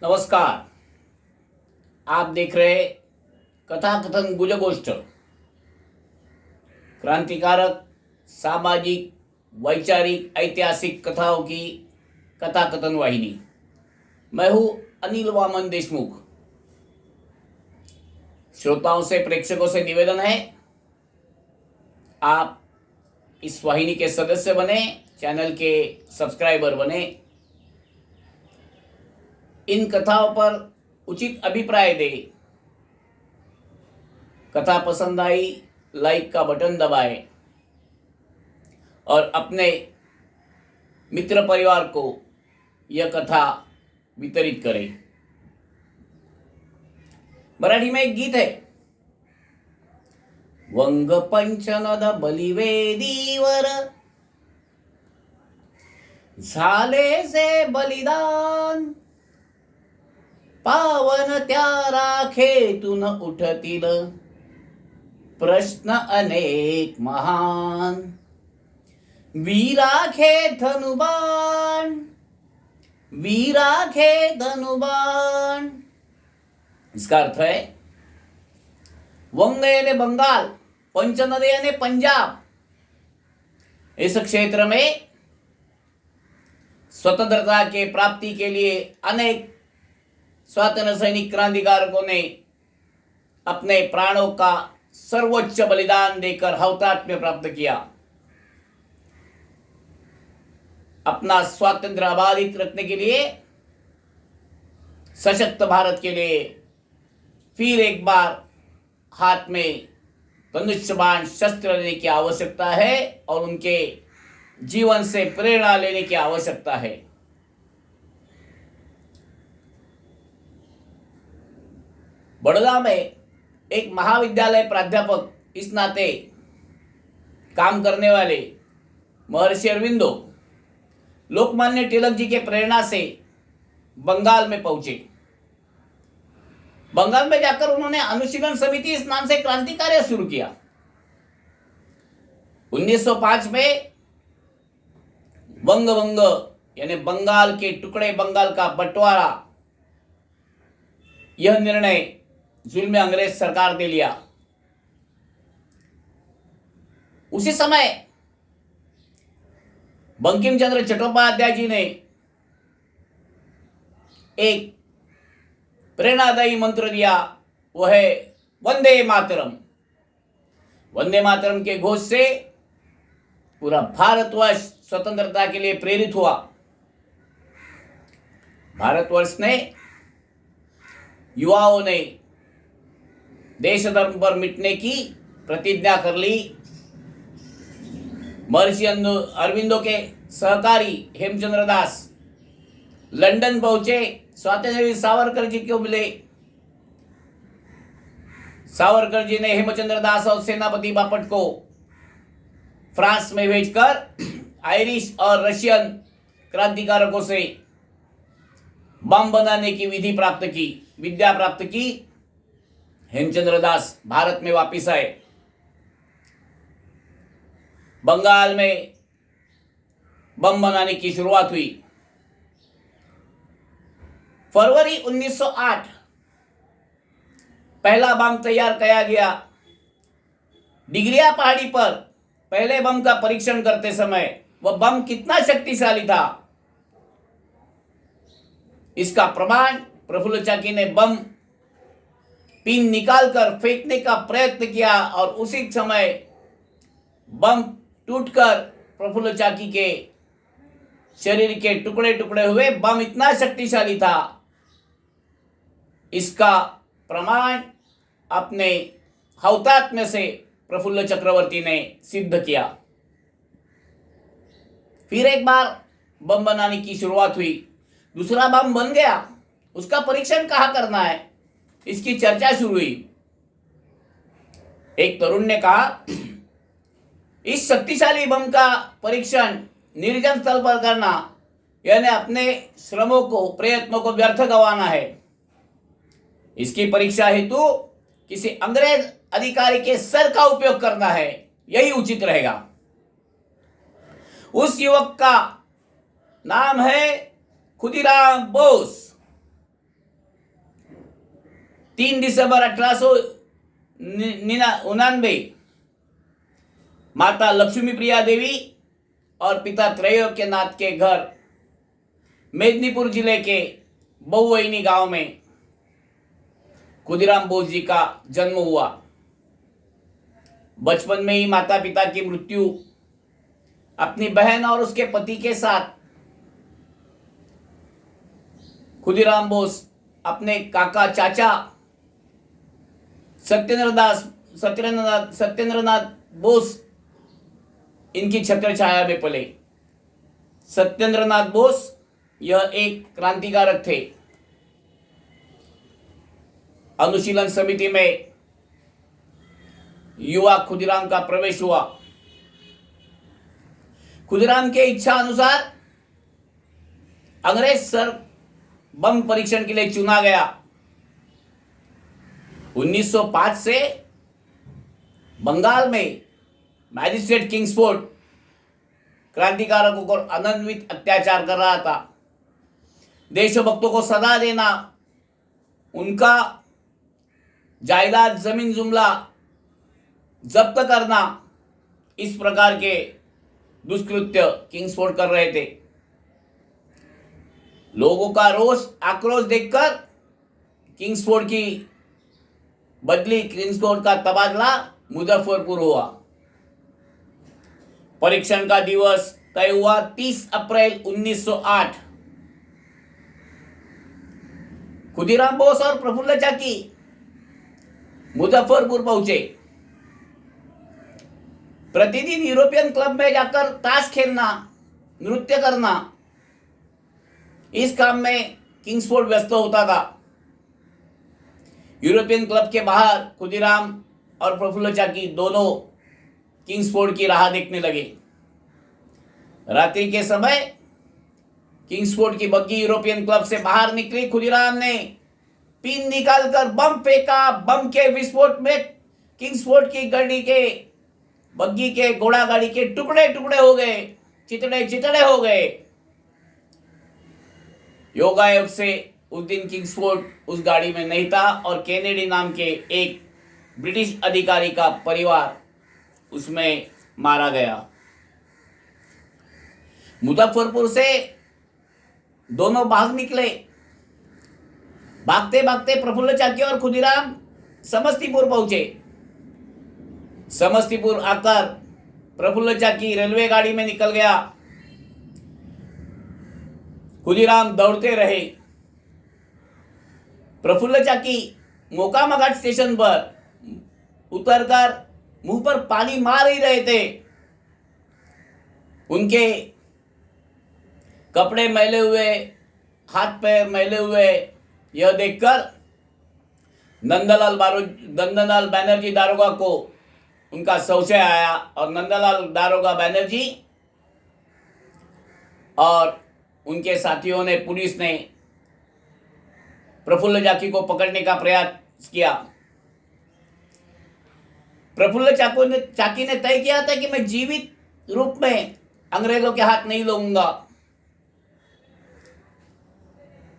नमस्कार। आप देख रहे कथा कथन गुजगोष्ठ, क्रांतिकारक, सामाजिक, वैचारिक, ऐतिहासिक कथाओं की कथा कथन वाहिनी। मैं हूं अनिल वामन देशमुख। श्रोताओं से, प्रेक्षकों से निवेदन है, आप इस वाहिनी के सदस्य बने, चैनल के सब्सक्राइबर बने, इन कथाओं पर उचित अभिप्राय दे। कथा पसंद आई, लाइक का बटन दबाएं और अपने मित्र परिवार को यह कथा वितरित करें। मराठी में एक गीत है, वंग पंचनद बलिवेदीवर झाले से बलिदान, पावन त्या राखेतून उठतील प्रश्न अनेक महान, वीराखे धनुबाण, वीराखे धनुबाण। इसका अर्थ है, वंग यानी बंगाल, पंचनद यानी पंजाब, इस क्षेत्र में स्वतंत्रता के प्राप्ति के लिए अनेक स्वातंत्र सैनिक क्रांतिकारकों ने अपने प्राणों का सर्वोच्च बलिदान देकर हौतात्म्य प्राप्त किया। अपना स्वातंत्र्य आबादित रखने के लिए, सशक्त भारत के लिए फिर एक बार हाथ में धनुष्यबाण शस्त्र लेने की आवश्यकता है और उनके जीवन से प्रेरणा लेने की आवश्यकता है। बड़ौदा में एक महाविद्यालय प्राध्यापक इस नाते काम करने वाले महर्षि अरविंदो लोकमान्य तिलक जी के प्रेरणा से बंगाल में पहुंचे। बंगाल में जाकर उन्होंने अनुशीलन समिति इस नाम से क्रांति कार्य शुरू किया। 1905 में वंग वंग यानी बंगाल के टुकड़े, बंगाल का बंटवारा, यह निर्णय जुल्म अंग्रेज सरकार ने लिया। उसी समय बंकिम चंद्र चट्टोपाध्याय जी ने एक प्रेरणादायी मंत्र दिया, वह है वंदे मातरम। वंदे मातरम के घोष से पूरा भारतवर्ष स्वतंत्रता के लिए प्रेरित हुआ। भारतवर्ष ने, युवाओं ने देश धर्म पर मिटने की प्रतिज्ञा कर ली। महर्षि अरविंदो के सहकारी हेमचंद्र दास लंदन पहुंचे, स्वातंत्र्य सावरकर जी को मिले। सावरकर जी ने हेमचंद्र दास और सेनापति बापट को फ्रांस में भेजकर आयरिश और रशियन क्रांतिकारकों से बम बनाने की विद्या प्राप्त की। हेमचंद्र दास भारत में वापिस आए। बंगाल में बम बनाने की शुरुआत हुई। फरवरी 1908 पहला बम तैयार किया गया। डिग्रिया पहाड़ी पर पहले बम का परीक्षण करते समय वह बम कितना शक्तिशाली था, इसका प्रमाण प्रफुल्ल चाकी ने बम पिन निकालकर फेंकने का प्रयत्न किया और उसी समय बम टूटकर प्रफुल्ल चाकी के शरीर के टुकड़े टुकड़े हुए। बम इतना शक्तिशाली था, इसका प्रमाण अपने हौतात्म्य से प्रफुल्ल चक्रवर्ती ने सिद्ध किया। फिर एक बार बम बनाने की शुरुआत हुई। दूसरा बम बन गया, उसका परीक्षण कहाँ करना है, इसकी चर्चा शुरू हुई। एक तरुण ने कहा, इस शक्तिशाली बम का परीक्षण निर्जन स्थल पर करना यानी अपने श्रमों को, प्रयत्नों को व्यर्थ गंवाना है। इसकी परीक्षा हेतु किसी अंग्रेज अधिकारी के सर का उपयोग करना है, यही उचित रहेगा। उस युवक का नाम है खुदीराम बोस। 3 दिसंबर 1899 माता लक्ष्मी प्रिया देवी और पिता त्रैलोक्यनाथ के घर मेदिनीपुर जिले के बहुवैनी गांव में खुदीराम बोस जी का जन्म हुआ। बचपन में ही माता पिता की मृत्यु अपनी बहन और उसके पति के साथ खुदीराम बोस अपने काका चाचा सत्येंद्रनाथ बोस इनकी छत्र छाया में पले। सत्येंद्रनाथ बोस यह एक क्रांतिकारक थे। अनुशीलन समिति में युवा खुदीराम का प्रवेश हुआ। खुदीराम के इच्छा अनुसार अंग्रेज सर बम परीक्षण के लिए चुना गया। 1905 से बंगाल में मैजिस्ट्रेट किंग्सफोर्ड क्रांतिकारकों को अनन्वित अत्याचार कर रहा था। देशभक्तों को सजा देना, उनका जायदाद जमीन जुमला जब्त करना, इस प्रकार के दुष्कृत्य किंग्सफोर्ड कर रहे थे। लोगों का रोष आक्रोश देखकर किंग्सफोर्ड की बदली, किंग्सफोर्ड का तबादला मुजफ्फरपुर हुआ। परीक्षण का दिवस तय हुआ 30 अप्रैल 1908। खुदीराम बोस और प्रफुल्ल चाकी मुजफ्फरपुर पहुंचे। प्रतिदिन यूरोपियन क्लब में जाकर ताश खेलना, नृत्य करना, इस काम में किंग्सफोर्ड व्यस्त होता था। यूरोपियन क्लब के बाहर खुदीराम और प्रफुल्ल चाकी दोनों किंग्सफोर्ड की राह देखने लगे। रात्रि के समय किंग्सफोर्ड की बग्गी यूरोपियन क्लब से बाहर निकली। खुदीराम ने पिन निकालकर बम फेंका। बम के विस्फोट में किंग्सफोर्ड की बग्गी के घोड़ा गाड़ी के टुकड़े टुकड़े हो गए, चितड़े चितड़े हो गए। योगायोग से उस दिन किंग्सफोर्ड उस गाड़ी में नहीं था और केनेडी नाम के एक ब्रिटिश अधिकारी का परिवार उसमें मारा गया। मुजफ्फरपुर से दोनों भाग निकले। भागते भागते प्रफुल्ल चाकी और खुदीराम समस्तीपुर पहुंचे। समस्तीपुर आकर प्रफुल्ल चाकी रेलवे गाड़ी में निकल गया। खुदीराम दौड़ते रहे। प्रफुल्ल चाकी मोकामा घाट स्टेशन पर उतरकर मुंह पर पानी मार ही रहे थे। उनके कपड़े मैले हुए, हाथ पैर मैले हुए, यह देखकर नंदलाल बैनर्जी दारोगा को उनका संशय आया और नंदलाल दारोगा बैनर्जी और उनके साथियों ने, पुलिस ने प्रफुल्ल चाकी को पकड़ने का प्रयास किया। प्रफुल्ल चाकी ने तय किया था कि मैं जीवित रूप में अंग्रेजों के हाथ नहीं लगूंगा।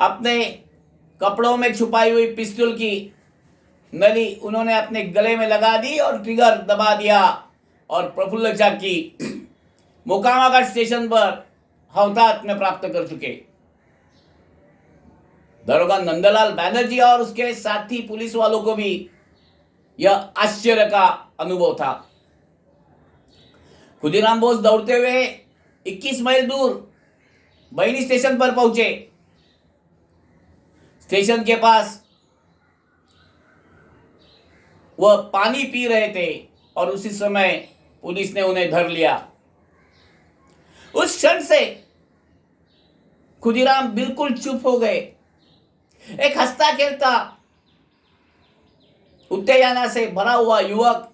अपने कपड़ों में छुपाई हुई पिस्तौल की नली उन्होंने अपने गले में लगा दी और ट्रिगर दबा दिया और प्रफुल्ल चाकी मोकामा घाट स्टेशन पर हौतात्म्य प्राप्त कर चुके। दरोगा नंदलाल बैनर्जी और उसके साथी पुलिस वालों को भी यह आश्चर्य का अनुभव था। खुदीराम बोस दौड़ते हुए 21 मील दूर बहिनी स्टेशन पर पहुंचे। स्टेशन के पास वह पानी पी रहे थे और उसी समय पुलिस ने उन्हें धर लिया। उस क्षण से खुदीराम बिल्कुल चुप हो गए। एक हंसता खेलता, उत्तेजना से भरा हुआ युवक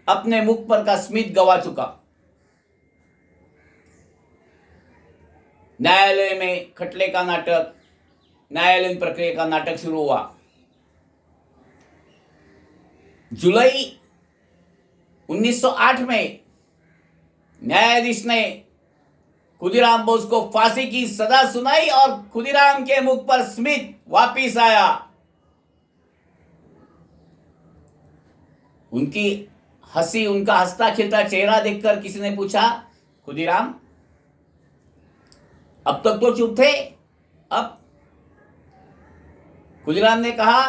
अपने मुख पर का स्मित गवा चुका। न्यायालय में खटले का नाटक, न्यायालयीन प्रक्रिया का नाटक शुरू हुआ। जुलाई 1908 में न्यायाधीश ने खुदीराम बोस को फांसी की सजा सुनाई और खुदीराम के मुख पर स्मित वापिस आया। उनकी हंसी, उनका हंसता खिलता चेहरा देखकर किसी ने पूछा, खुदीराम अब तक तो चुप थे, अब? खुदीराम ने कहा,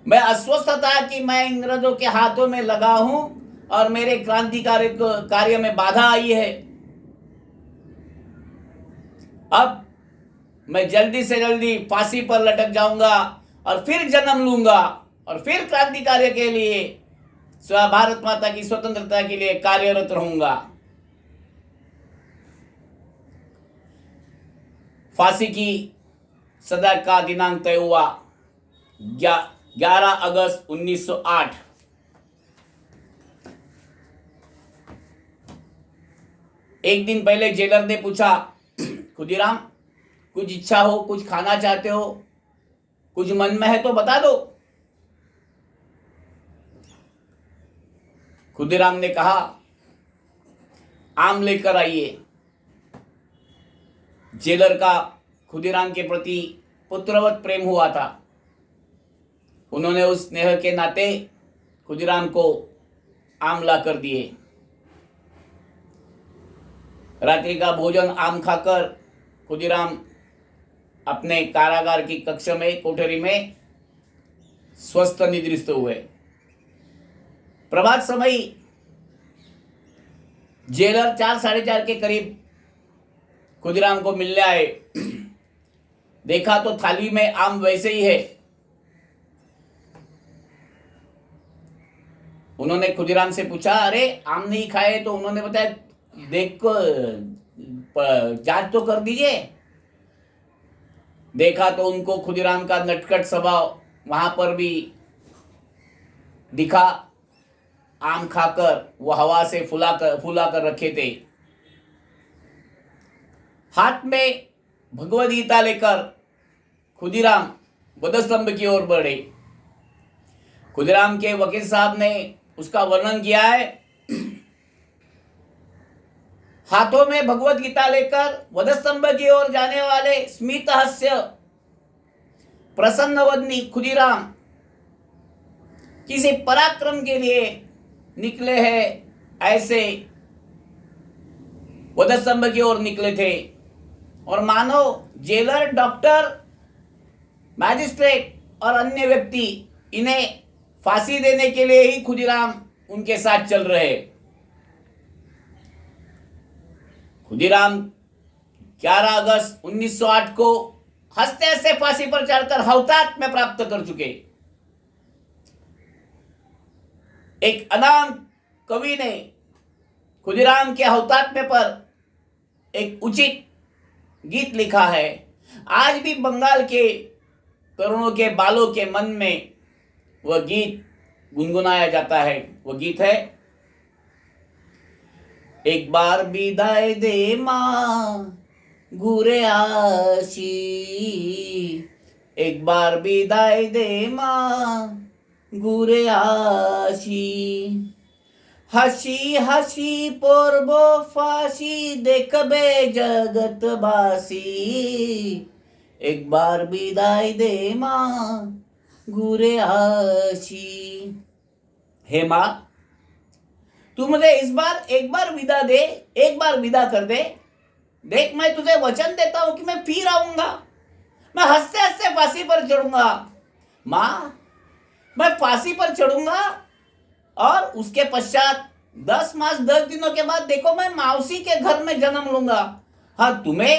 मैं अस्वस्थ था कि मैं इंग्रजों के हाथों में लगा हूं और मेरे क्रांतिकारी कार्य में बाधा आई है। अब मैं जल्दी से जल्दी फांसी पर लटक जाऊंगा और फिर जन्म लूंगा और फिर क्रांति कार्य के लिए, भारत माता की स्वतंत्रता के लिए कार्यरत रहूंगा। फांसी की सजा का दिनांक तय हुआ 11 अगस्त 1908। एक दिन पहले जेलर ने पूछा, खुदीराम कुछ इच्छा हो, कुछ खाना चाहते हो, कुछ मन में है तो बता दो। खुदीराम ने कहा, आम लेकर आइए। जेलर का खुदीराम के प्रति पुत्रवत प्रेम हुआ था। उन्होंने उस स्नेह के नाते खुदीराम को आम ला कर दिए। रात्रि का भोजन आम खाकर खुदीराम अपने कारागार की कक्ष में, कोठरी में स्वस्थ निद्रिस्त हुए। प्रभात समय जेलर 4, 4:30 के करीब खुदीराम को मिलने आए। देखा तो थाली में आम वैसे ही है। उन्होंने खुदीराम से पूछा, अरे आम नहीं खाए? तो उन्होंने बताया, देख को जांच तो कर दीजिए। देखा तो उनको खुदीराम का नटखट स्वभाव वहां पर भी दिखा। आम खाकर वो हवा से फुला कर रखे थे। हाथ में भगवद गीता लेकर खुदीराम वधस्तंभ की ओर बढ़े। खुदीराम के वकील साहब ने उसका वर्णन किया है। हाथों में भगवद गीता लेकर वधस्तंभ की ओर जाने वाले स्मित हास्य प्रसन्न वदनी खुदीराम किसी पराक्रम के लिए निकले हैं, ऐसे वधस्तंभ की ओर निकले थे। और मानो जेलर, डॉक्टर, मैजिस्ट्रेट और अन्य व्यक्ति इन्हें फांसी देने के लिए ही खुदीराम उनके साथ चल रहे। खुदीराम 11 अगस्त 1908 को हंसते हंसते फांसी पर चढ़कर हौतात्म्य प्राप्त कर चुके। एक अनाम कवि ने खुदीराम के हौतात्म्य पर एक उचित गीत लिखा है। आज भी बंगाल के तरुणों के बालों के मन में वह गीत गुनगुनाया जाता है। वह गीत है, एक बार विदाई दे माँ घूरे आशी, एक बार विदाई दे माँ घूरे आशी, হাসি হাসি পড়ব ফাঁসি দেখবে জগৎবাসী, একবার বিদায় দে মা ঘুরে আসি। हे माँ, तू मुझे इस बार एक बार विदा दे, एक बार विदा कर दे। देख, मैं तुझे वचन देता हूं कि मैं फिर आऊंगा। मैं हंसते हंसते फांसी पर चढ़ूंगा। माँ, मैं फांसी पर चढ़ूंगा और उसके पश्चात 10 मास 10 दिनों के बाद देखो मैं मौसी के घर में जन्म लूंगा। हाँ, तुम्हें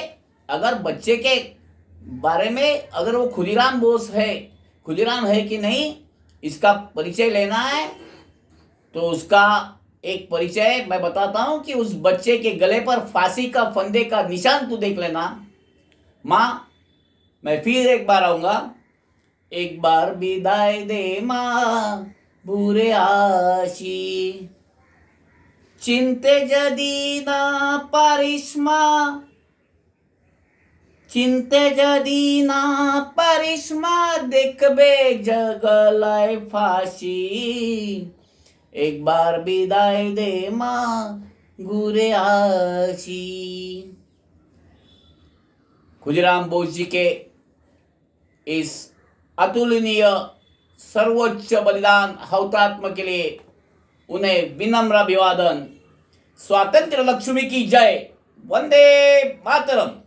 अगर बच्चे के बारे में, अगर वो खुदीराम बोस है, खुदीराम है कि नहीं, इसका परिचय लेना है तो उसका एक परिचय मैं बताता हूं कि उस बच्चे के गले पर फांसी का फंदे का निशान तू देख लेना। माँ, मैं फिर एक बार आऊंगा। एक बार विदाई दे माँ बुरे आशी, चिंते जदी ना पारिस माँ, चिंते जदी ना पारिस माँ देखबे जगलाय फांसी, एक बार विदाई दे माँ घूरे आशी। खुदीराम बोस जी के इस अतुलनीय सर्वोच्च बलिदान हुतात्मा के लिए उन्हें विनम्र अभिवादन। स्वातंत्र लक्ष्मी की जय। वंदे मातरम।